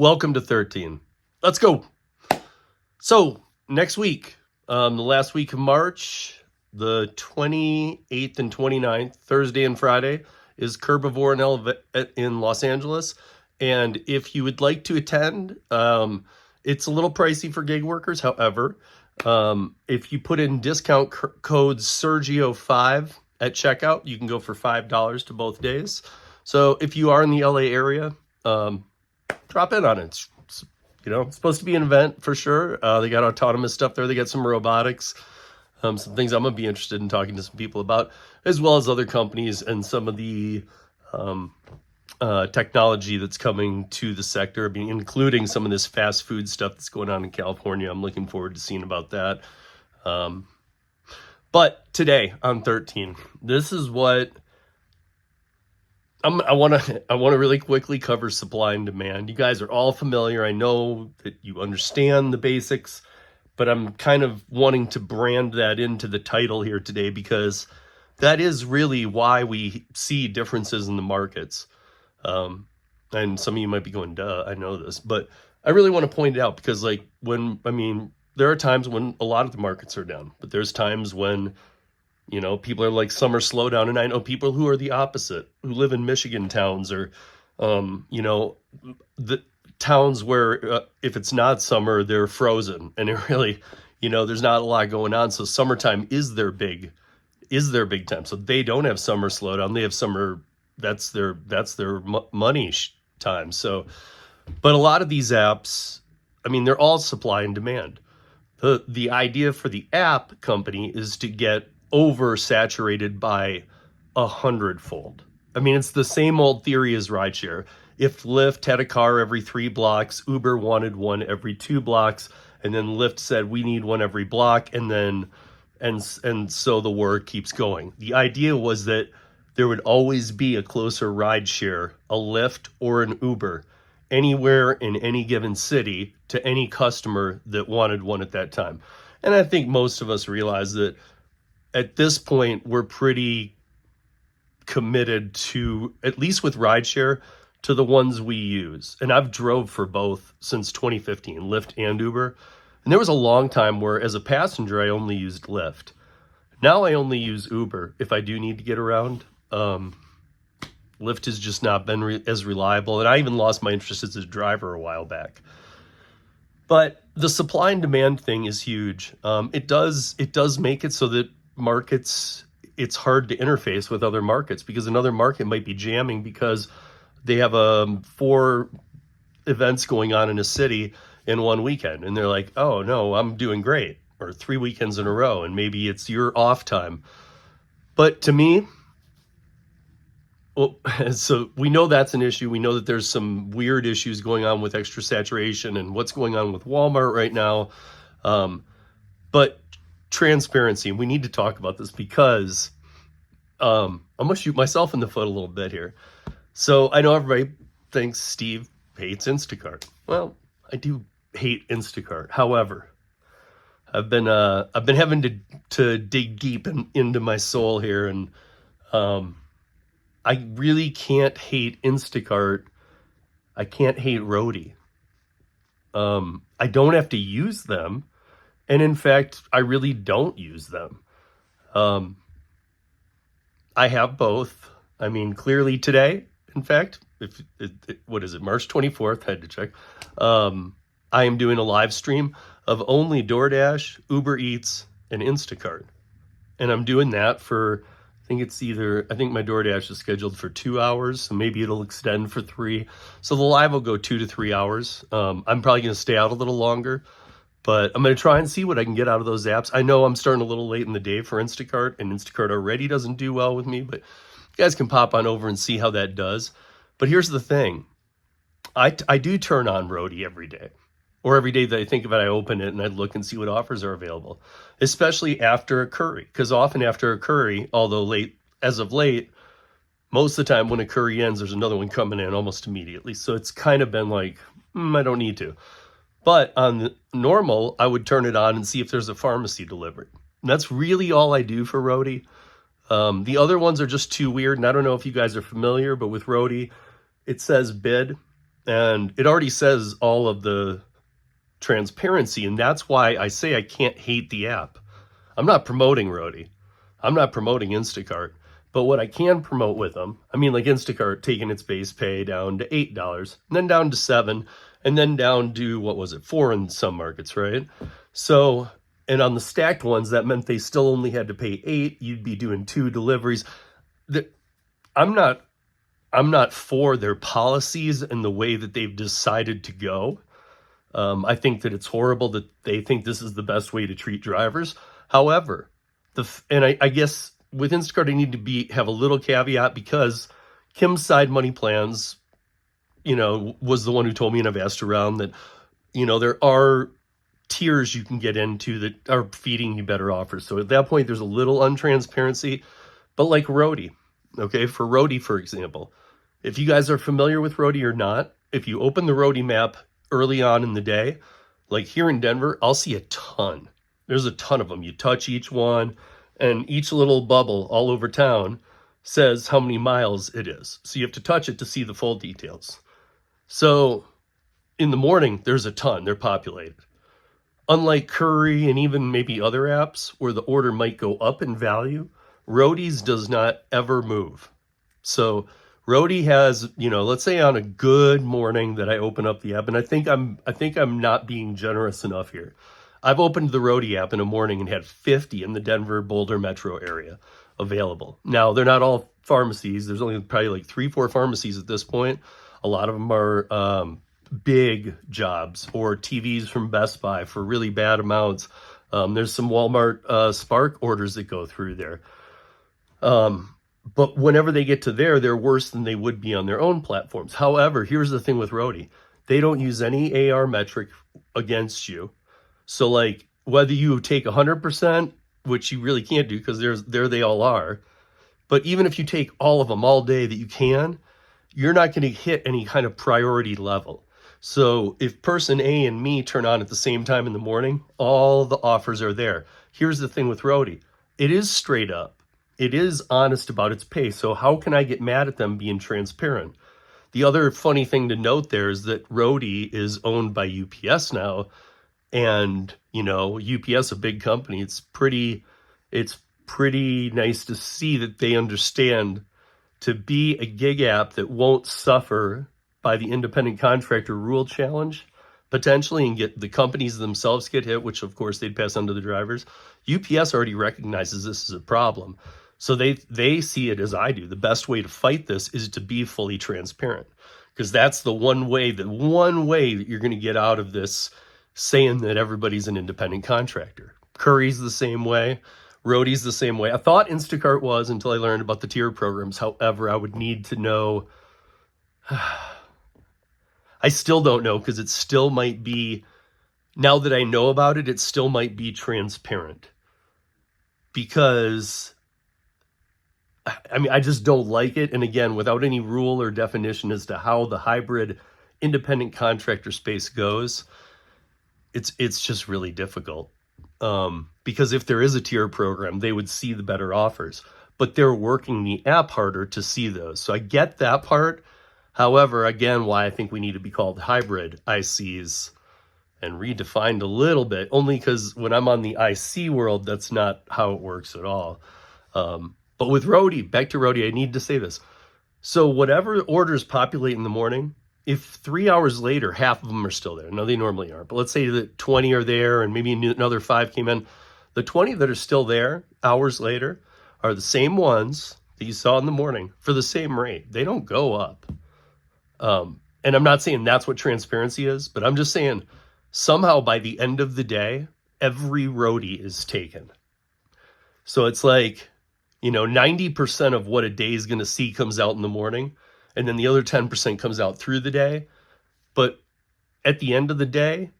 Welcome to 13. Let's go. So next week, the last week of March, the 28th and 29th, Thursday and Friday, is Herbivore in Los Angeles. And if you would like to attend, it's a little pricey for gig workers. However, if you put in discount code Sergio5 at checkout, you can go for $5 to both days. So if you are in the LA area, drop in on it. It's supposed to be an event for sure. They got autonomous stuff there. They got some robotics, some things I'm going to be interested in talking to some people about, as well as other companies and some of the technology that's coming to the sector, including some of this fast food stuff that's going on in California. I'm looking forward to seeing about that. But today on 13, this is what I want to really quickly cover supply and demand. You guys are all familiar. I know that you understand the basics, but I'm kind of wanting to brand that into the title here today because that is really why we see differences in the markets. And some of you might be going, duh, I know this, but I really want to point it out because there are times when a lot of the markets are down, but there's times when people are like summer slowdown. And I know people who are the opposite, who live in Michigan towns or, the towns where if it's not summer, they're frozen. And it really, there's not a lot going on. So summertime is their big time. So they don't have summer slowdown. They have summer. That's their money time. So, but a lot of these apps, they're all supply and demand. The idea for the app company is to get oversaturated by 100-fold. It's the same old theory as rideshare. If Lyft had a car every 3 blocks, Uber wanted one every 2 blocks, and then Lyft said we need one every block, and so the war keeps going. The idea was that there would always be a closer rideshare, a Lyft or an Uber, anywhere in any given city to any customer that wanted one at that time. And I think most of us realize that at this point, we're pretty committed to, at least with rideshare, to the ones we use. And I've drove for both since 2015, Lyft and Uber. And there was a long time where as a passenger, I only used Lyft. Now I only use Uber if I do need to get around. Lyft has just not been as reliable. And I even lost my interest as a driver a while back. But the supply and demand thing is huge. It does make it so that markets, it's hard to interface with other markets because another market might be jamming because they have 4 events going on in a city in one weekend. And they're like, oh no, I'm doing great. Or 3 weekends in a row. And maybe it's your off time. But to me, so we know that's an issue. We know that there's some weird issues going on with extra saturation and what's going on with Walmart right now. But transparency, and we need to talk about this because I'm going to shoot myself in the foot a little bit here. So I know everybody thinks Steve hates Instacart. Well, I do hate Instacart. However, I've been having to dig deep into my soul here, and I really can't hate Instacart. I can't hate Roadie. I don't have to use them. And in fact, I really don't use them. I have both. Clearly today, in fact, what is it, March 24th, I had to check. I am doing a live stream of only Doordash, Uber Eats, and Instacart. And I'm doing that for, I think my Doordash is scheduled for 2 hours, so maybe it'll extend for 3. So the live will go 2 to 3 hours. I'm probably going to stay out a little longer. But I'm going to try and see what I can get out of those apps. I know I'm starting a little late in the day for Instacart, and Instacart already doesn't do well with me, but you guys can pop on over and see how that does. But here's the thing. I do turn on Roadie every day. Or every day that I think of it, I open it and I look and see what offers are available. Especially after a curry. Because often after a curry, although as of late, most of the time when a curry ends, there's another one coming in almost immediately. So it's kind of been like, I don't need to. But on normal, I would turn it on and see if there's a pharmacy delivered. And that's really all I do for Roadie. The other ones are just too weird. And I don't know if you guys are familiar, but with Roadie, it says bid. And it already says all of the transparency. And that's why I say I can't hate the app. I'm not promoting Roadie. I'm not promoting Instacart. But what I can promote with them, I mean, like Instacart taking its base pay down to $8, and then down to $7, and then down to, what was it, $4 in some markets, right? So, and on the stacked ones, that meant they still only had to pay $8. You'd be doing 2 deliveries. I'm not for their policies and the way that they've decided to go. I think that it's horrible that they think this is the best way to treat drivers. However, I guess with Instacart, I need to have a little caveat, because Kim's Side Money Plans, was the one who told me, and I've asked around, that, there are tiers you can get into that are feeding you better offers. So at that point, there's a little untransparency. But like Roadie, okay, for Roadie, for example, if you guys are familiar with Roadie or not, if you open the Roadie map early on in the day, like here in Denver, I'll see a ton. There's a ton of them. You touch each one, and each little bubble all over town says how many miles it is. So you have to touch it to see the full details. So in the morning, there's a ton. They're populated. Unlike Curry and even maybe other apps where the order might go up in value, Roadie's does not ever move. So Roadie has, let's say on a good morning that I open up the app, and I think I'm not being generous enough here. I've opened the Roadie app in a morning and had 50 in the Denver Boulder metro area available. Now, they're not all pharmacies. There's only probably like 3-4 pharmacies at this point. A lot of them are big jobs, or TVs from Best Buy for really bad amounts. There's some Walmart Spark orders that go through there. But whenever they get to there, they're worse than they would be on their own platforms. However, here's the thing with Roadie. They don't use any AR metric against you. So like whether you take 100%, which you really can't do because there they all are, but even if you take all of them all day that you can, you're not going to hit any kind of priority level. So if person A and me turn on at the same time in the morning, all the offers are there. Here's the thing with Roadie. It is straight up. It is honest about its pay. So how can I get mad at them being transparent? The other funny thing to note there is that Roadie is owned by UPS now. And, UPS, a big company, it's pretty nice to see that they understand to be a gig app that won't suffer by the independent contractor rule challenge, potentially, and get the companies themselves get hit, which of course they'd pass on to the drivers. UPS already recognizes this as a problem. So they see it as I do. The best way to fight this is to be fully transparent, because that's the one way that you're going to get out of this saying that everybody's an independent contractor. Curry's the same way. Roadie's the same way. I thought Instacart was until I learned about the tier programs. However, I would need to know. I still don't know, because it still might be, now that I know about it, it still might be transparent. Because, I just don't like it. And again, without any rule or definition as to how the hybrid independent contractor space goes, it's just really difficult. Because if there is a tier program, they would see the better offers, but they're working the app harder to see those. So I get that part. However, again, why I think we need to be called hybrid ICs and redefined a little bit, only because when I'm on the IC world, that's not how it works at all. But with Roadie, back to Roadie, I need to say this. So whatever orders populate in the morning, if 3 hours later, half of them are still there. No, they normally aren't. But let's say that 20 are there and maybe another 5 came in. The 20 that are still there hours later are the same ones that you saw in the morning for the same rate. They don't go up. And I'm not saying that's what transparency is, but I'm just saying somehow by the end of the day, every Roadie is taken. So it's like, 90% of what a day is going to see comes out in the morning, and then the other 10% comes out through the day. But at the end of the day,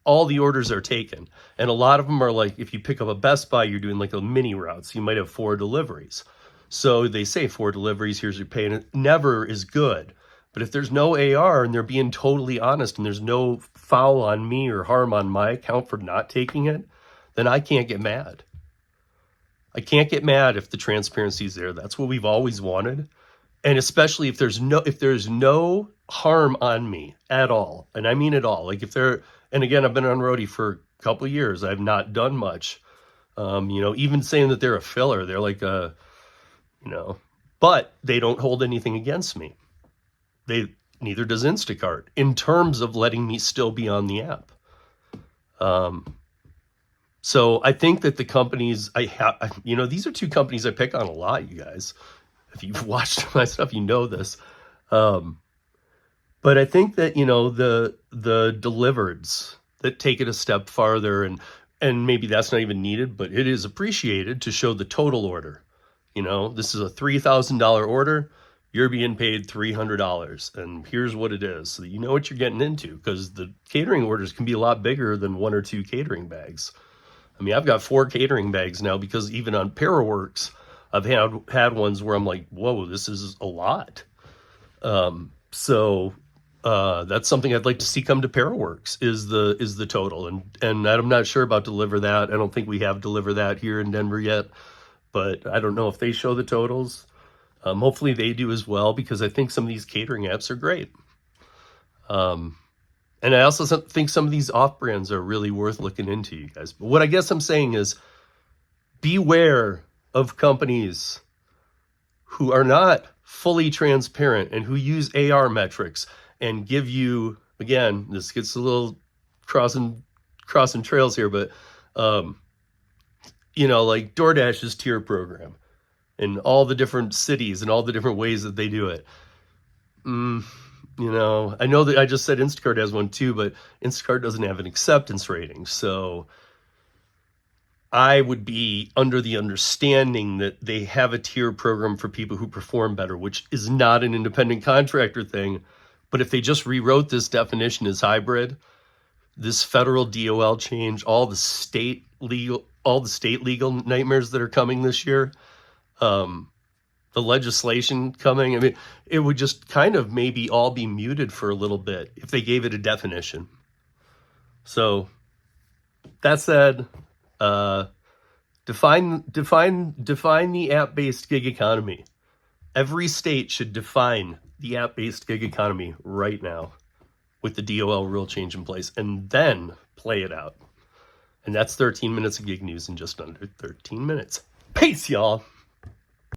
all the orders are taken. And a lot of them are like, if you pick up a Best Buy, you're doing like a mini route. So you might have 4 deliveries. So they say 4 deliveries, here's your pay. And it never is good. But if there's no AR and they're being totally honest and there's no foul on me or harm on my account for not taking it, then I can't get mad. I can't get mad if the transparency is there. That's what we've always wanted. And especially if there's no harm on me at all, and I mean it all. Like if there, and again, I've been on Roadie for a couple of years. I've not done much. Even saying that they're a filler, they're like but they don't hold anything against me. Neither does Instacart in terms of letting me still be on the app. So I think that the companies I have, these are two companies I pick on a lot, you guys. If you've watched my stuff, you know this. But I think that, the delivereds that take it a step farther, and maybe that's not even needed, but it is appreciated to show the total order. This is a $3,000 order. You're being paid $300, and here's what it is. So you know what you're getting into, because the catering orders can be a lot bigger than 1 or 2 catering bags. I mean, I've got 4 catering bags now, because even on Paraworks, I've had ones where I'm like, whoa, this is a lot. So that's something I'd like to see come to Paraworks is the total. And I'm not sure about Deliver That. I don't think we have Deliver That here in Denver yet, but I don't know if they show the totals. Hopefully they do as well, because I think some of these catering apps are great. And I also think some of these off-brands are really worth looking into, you guys. But what I guess I'm saying is beware of companies who are not fully transparent and who use AR metrics and give you, again, this gets a little crossing trails here, but like DoorDash's tier program and all the different cities and all the different ways that they do it. I know that I just said Instacart has one too, but Instacart doesn't have an acceptance rating. So I would be under the understanding that they have a tier program for people who perform better, which is not an independent contractor thing. But if they just rewrote this definition as hybrid, this federal DOL change, all the state legal nightmares that are coming this year, the legislation coming, I mean, it would just kind of maybe all be muted for a little bit if they gave it a definition. So that said, define the app-based gig economy. Every state should define the app-based gig economy right now with the DOL rule change in place, and then play it out. And that's 13 minutes of gig news in just under 13 minutes. Peace, y'all.